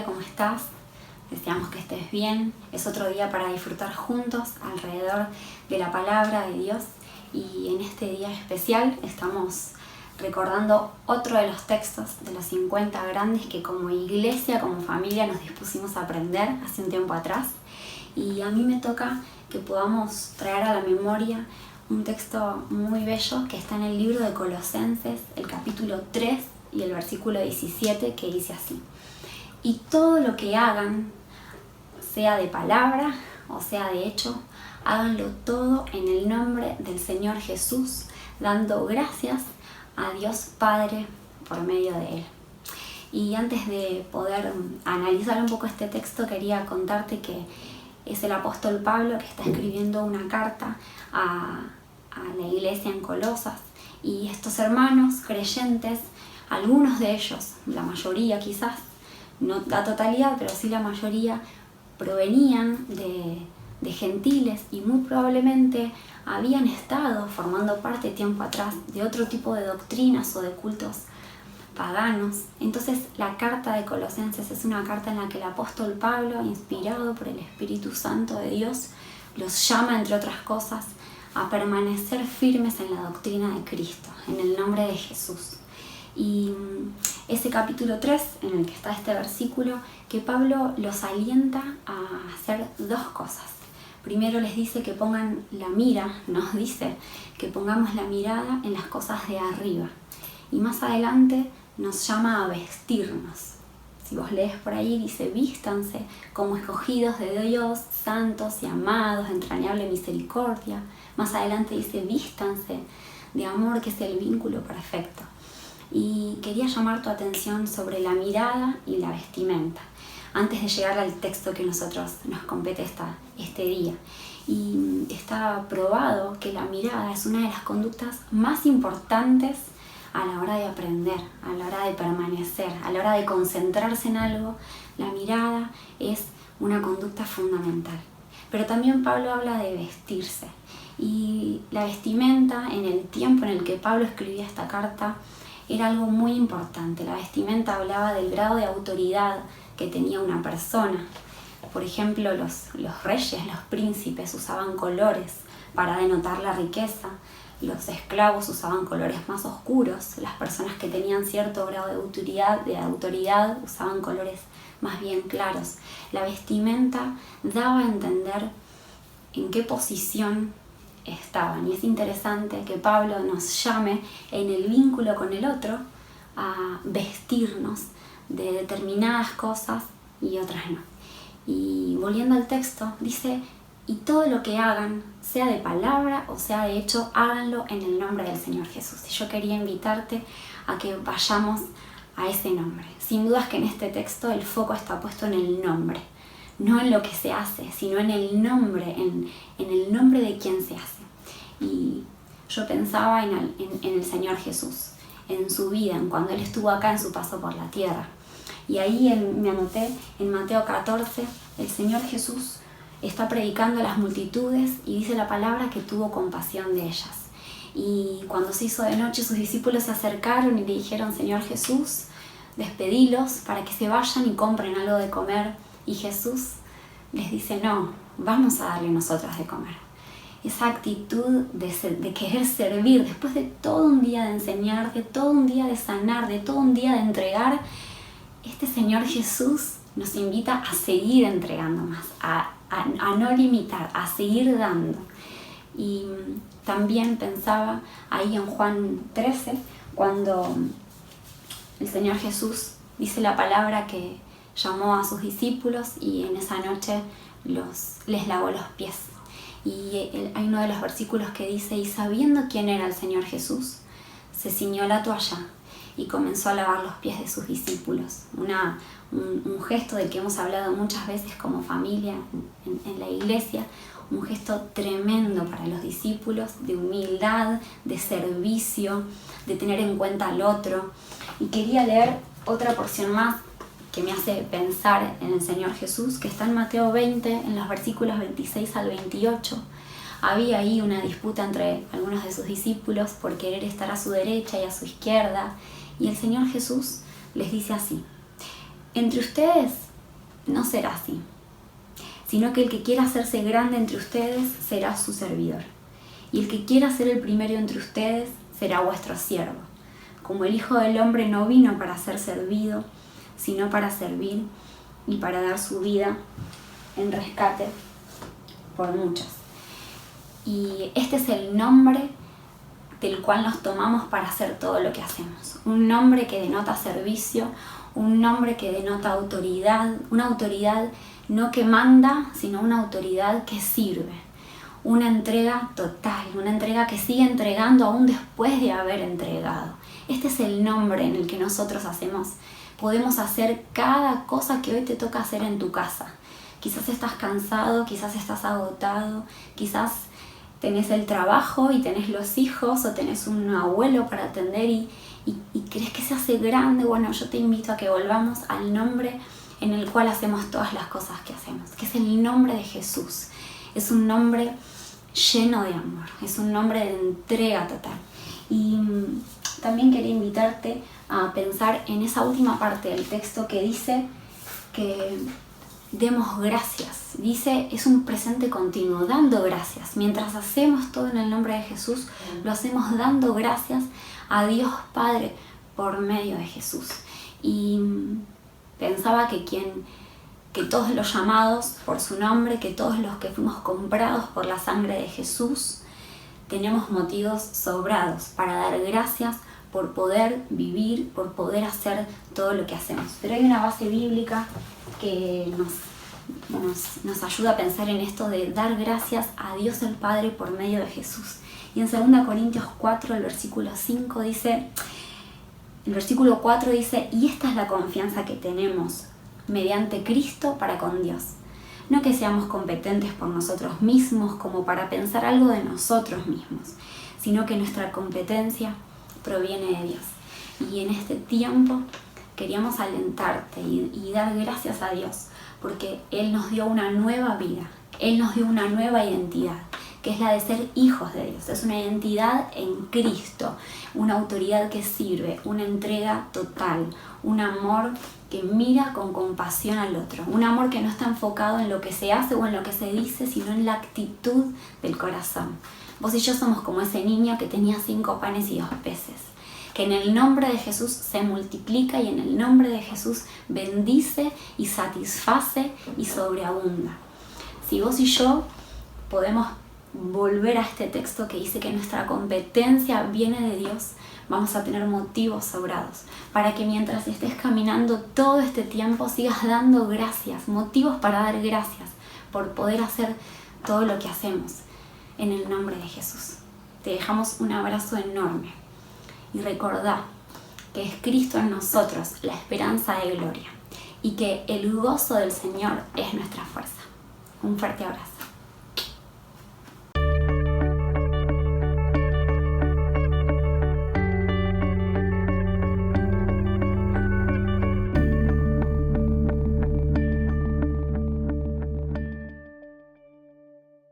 familia, ¿cómo estás? Deseamos que estés bien. Es otro día para disfrutar juntos alrededor de la palabra de Dios. Y en este día especial estamos recordando otro de los textos de los 50 grandes que como iglesia, como familia nos dispusimos a aprender hace un tiempo atrás. Y a mí me toca que podamos traer a la memoria un texto muy bello que está en el libro de Colosenses, el capítulo 3 y el versículo 17, que dice así: y todo lo que hagan, sea de palabra o sea de hecho, háganlo todo en el nombre del Señor Jesús, dando gracias a Dios Padre por medio de Él. Y antes de poder analizar un poco este texto, quería contarte que es el apóstol Pablo que está escribiendo una carta a la iglesia en Colosas. Y estos hermanos creyentes, algunos de ellos, la mayoría quizás, no la totalidad, pero sí la mayoría, provenían de gentiles y muy probablemente habían estado formando parte tiempo atrás de otro tipo de doctrinas o de cultos paganos. Entonces la carta de Colosenses es una carta en la que el apóstol Pablo, inspirado por el Espíritu Santo de Dios, los llama, entre otras cosas, a permanecer firmes en la doctrina de Cristo, en el nombre de Jesús. Y ese capítulo 3, en el que está este versículo, que Pablo los alienta a hacer dos cosas. Primero les dice que pongan la mira, nos dice que pongamos la mirada en las cosas de arriba. Y más adelante nos llama a vestirnos. Si vos lees por ahí, dice: vístanse como escogidos de Dios, santos y amados, de entrañable misericordia. Más adelante dice: vístanse de amor, que es el vínculo perfecto. Y quería llamar tu atención sobre la mirada y la vestimenta, antes de llegar al texto que nosotros nos compete este día. Y está probado que la mirada es una de las conductas más importantes a la hora de aprender, a la hora de permanecer, a la hora de concentrarse en algo. La mirada es una conducta fundamental. Pero también Pablo habla de vestirse. Y la vestimenta, en el tiempo en el que Pablo escribía esta carta, era algo muy importante. La vestimenta hablaba del grado de autoridad que tenía una persona. Por ejemplo, los reyes, los príncipes usaban colores para denotar la riqueza. Los esclavos usaban colores más oscuros. Las personas que tenían cierto grado de autoridad usaban colores más bien claros. La vestimenta daba a entender en qué posición estaban. Y es interesante que Pablo nos llame en el vínculo con el otro a vestirnos de determinadas cosas y otras no. Y volviendo al texto, dice: y todo lo que hagan, sea de palabra o sea de hecho, háganlo en el nombre del Señor Jesús. Y yo quería invitarte a que vayamos a ese nombre. Sin dudas que en este texto el foco está puesto en el nombre, no en lo que se hace, sino en el nombre, en el nombre de quien se hace. Y yo pensaba en el Señor Jesús, en su vida, en cuando Él estuvo acá en su paso por la tierra. Y ahí me anoté en Mateo 14, el Señor Jesús está predicando a las multitudes y dice la palabra que tuvo compasión de ellas. Y cuando se hizo de noche, sus discípulos se acercaron y le dijeron: Señor Jesús, despedilos para que se vayan y compren algo de comer. Y Jesús les dice: no, vamos a darle nosotros de comer. Esa actitud de querer servir, después de todo un día de enseñar, de todo un día de sanar, de todo un día de entregar, este Señor Jesús nos invita a seguir entregando más, a no limitar, a seguir dando. Y también pensaba ahí en Juan 13, cuando el Señor Jesús dice la palabra que llamó a sus discípulos y en esa noche les lavó los pies. Y hay uno de los versículos que dice: y sabiendo quién era el Señor Jesús, se ciñó la toalla y comenzó a lavar los pies de sus discípulos. Un gesto del que hemos hablado muchas veces como familia en la iglesia, un gesto tremendo para los discípulos, de humildad, de servicio, de tener en cuenta al otro. Y quería leer otra porción más que me hace pensar en el Señor Jesús, que está en Mateo 20, en los versículos 26 al 28. Había ahí una disputa entre algunos de sus discípulos por querer estar a su derecha y a su izquierda, y el Señor Jesús les dice así: entre ustedes no será así, sino que el que quiera hacerse grande entre ustedes será su servidor. Y el que quiera ser el primero entre ustedes será vuestro siervo. Como el Hijo del Hombre no vino para ser servido, sino para servir y para dar su vida en rescate por muchos. Y este es el nombre del cual nos tomamos para hacer todo lo que hacemos. Un nombre que denota servicio, un nombre que denota autoridad, una autoridad no que manda, sino una autoridad que sirve. Una entrega total, una entrega que sigue entregando aún después de haber entregado. Este es el nombre en el que nosotros podemos hacer cada cosa que hoy te toca hacer en tu casa. Quizás estás cansado, quizás estás agotado, quizás tenés el trabajo y tenés los hijos o tenés un abuelo para atender y crees que se hace grande. Bueno, yo te invito a que volvamos al nombre en el cual hacemos todas las cosas que hacemos, que es el nombre de Jesús. Es un nombre lleno de amor, es un nombre de entrega total. Y también quería invitarte a pensar en esa última parte del texto que dice que demos gracias. Dice, es un presente continuo, dando gracias. Mientras hacemos todo en el nombre de Jesús, lo hacemos dando gracias a Dios Padre por medio de Jesús. Y pensaba que todos los llamados por su nombre, que todos los que fuimos comprados por la sangre de Jesús, tenemos motivos sobrados para dar gracias por poder vivir, por poder hacer todo lo que hacemos. Pero hay una base bíblica que nos ayuda a pensar en esto de dar gracias a Dios el Padre por medio de Jesús. Y en 2 Corintios 4, el versículo 4 dice, y esta es la confianza que tenemos mediante Cristo para con Dios. No que seamos competentes por nosotros mismos como para pensar algo de nosotros mismos, sino que nuestra competencia proviene de Dios. Y en este tiempo queríamos alentarte y dar gracias a Dios, porque Él nos dio una nueva vida, Él nos dio una nueva identidad, que es la de ser hijos de Dios. Es una identidad en Cristo, una autoridad que sirve, una entrega total, un amor que mira con compasión al otro, un amor que no está enfocado en lo que se hace o en lo que se dice, sino en la actitud del corazón. Vos y yo somos como ese niño que tenía 5 panes y 2 peces, que en el nombre de Jesús se multiplica y en el nombre de Jesús bendice y satisface y sobreabunda. Si vos y yo podemos volver a este texto que dice que nuestra competencia viene de Dios, vamos a tener motivos sobrados para que mientras estés caminando todo este tiempo sigas dando gracias, motivos para dar gracias por poder hacer todo lo que hacemos en el nombre de Jesús. Te dejamos un abrazo enorme y recordá que es Cristo en nosotros la esperanza de gloria y que el gozo del Señor es nuestra fuerza. Un fuerte abrazo.